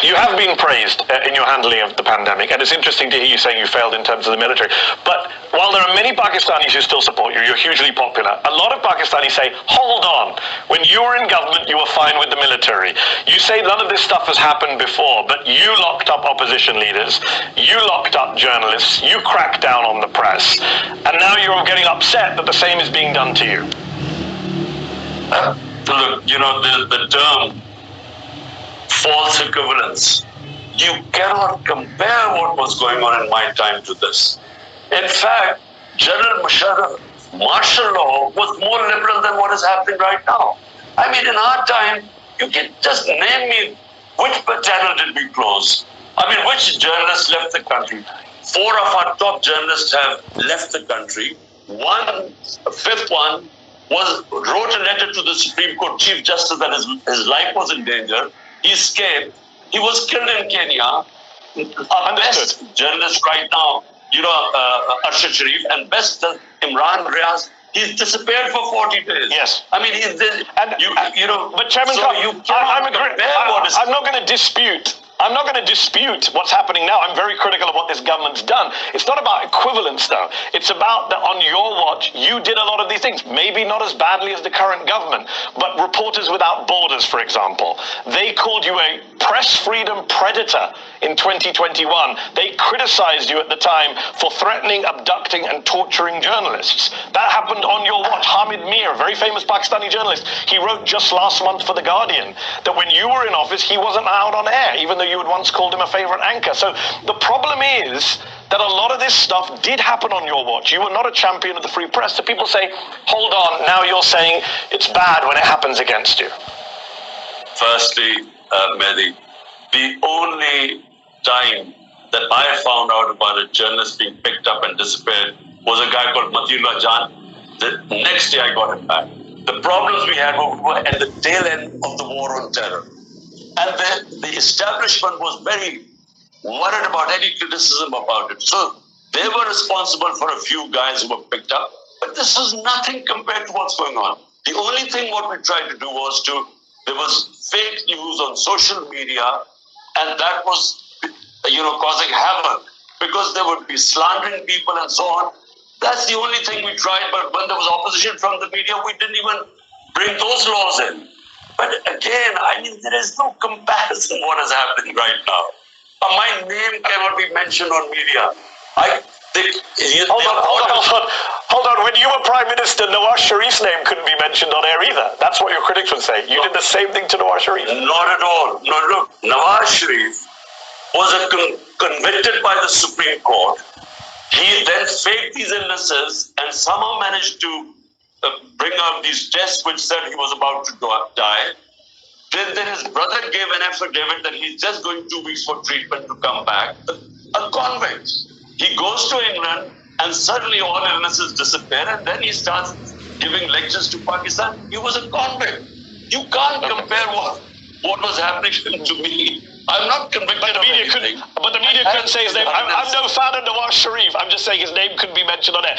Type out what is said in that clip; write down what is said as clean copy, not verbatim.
You have been praised in your handling of the pandemic, and it's interesting to hear you saying you failed in terms of the military. But while there are many Pakistanis who still support you, you're hugely popular, a lot of Pakistanis say, hold on, when you were in government, you were fine with the military. You say none of this stuff has happened before, but you locked up opposition leaders, you locked up journalists, you cracked down on the press, and now you're getting upset that the same is being done to you. Look, the term false equivalence, you cannot compare what was going on in my time to this. In fact, General Musharraf, martial law was more liberal than what is happening right now. I mean, in our time, you can just name me which channel did we close? I mean, which journalists left the country? 4 of our top journalists have left the country. A fifth one wrote a letter to the Supreme Court Chief Justice that his life was in danger. He escaped. He was killed in Kenya. Our best journalist right now, Arshad Sharif, and best Imran Riaz, he's disappeared for 40 days. Yes. I mean, but Chairman, so I'm not going to dispute. I'm not going to dispute what's happening now. I'm very critical of what this government's done. It's not about equivalence, though. It's about that on your watch, you did a lot of these things. Maybe not as badly as the current government, but Reporters Without Borders, for example, they called you a press freedom predator in 2021. They criticized you at the time for threatening, abducting, and torturing journalists. That happened on your watch. Hamid Mir, a very famous Pakistani journalist, he wrote just last month for The Guardian that when you were in office, he wasn't out on air, even though you had once called him a favorite anchor. So the problem is that a lot of this stuff did happen on your watch. You were not a champion of the free press. So people say, hold on, now you're saying it's bad when it happens against you. Firstly, Mehdi, the only time that I found out about a journalist being picked up and disappeared was a guy called Matiullah Jan. The next day I got him back. The problems we had were at the tail end of the war on terror. And the establishment was very worried about any criticism about it. So they were responsible for a few guys who were picked up. But this was nothing compared to what's going on. The only thing what we tried to do was there was fake news on social media, and that was, causing havoc because they would be slandering people and so on. That's the only thing we tried. But when there was opposition from the media, we didn't even bring those laws in. But again, there is no comparison what is happening right now. My name cannot be mentioned on media. Hold on. When you were Prime Minister, Nawaz Sharif's name couldn't be mentioned on air either. That's what your critics would say. You did the same thing to Nawaz Sharif. Not at all. No, look, Nawaz Sharif was convicted by the Supreme Court. He then faked these illnesses and somehow managed to bring out these tests which said he was about to die. Then his brother gave an affidavit that he's just going 2 weeks for treatment to come back. A convict. He goes to England and suddenly all illnesses disappear, and then he starts giving lectures to Pakistan. He was a convict. You can't compare what was happening to me. I'm not convicted of anything. But the media couldn't say his name. I'm no fan of Nawaz Sharif. I'm just saying his name couldn't be mentioned on air.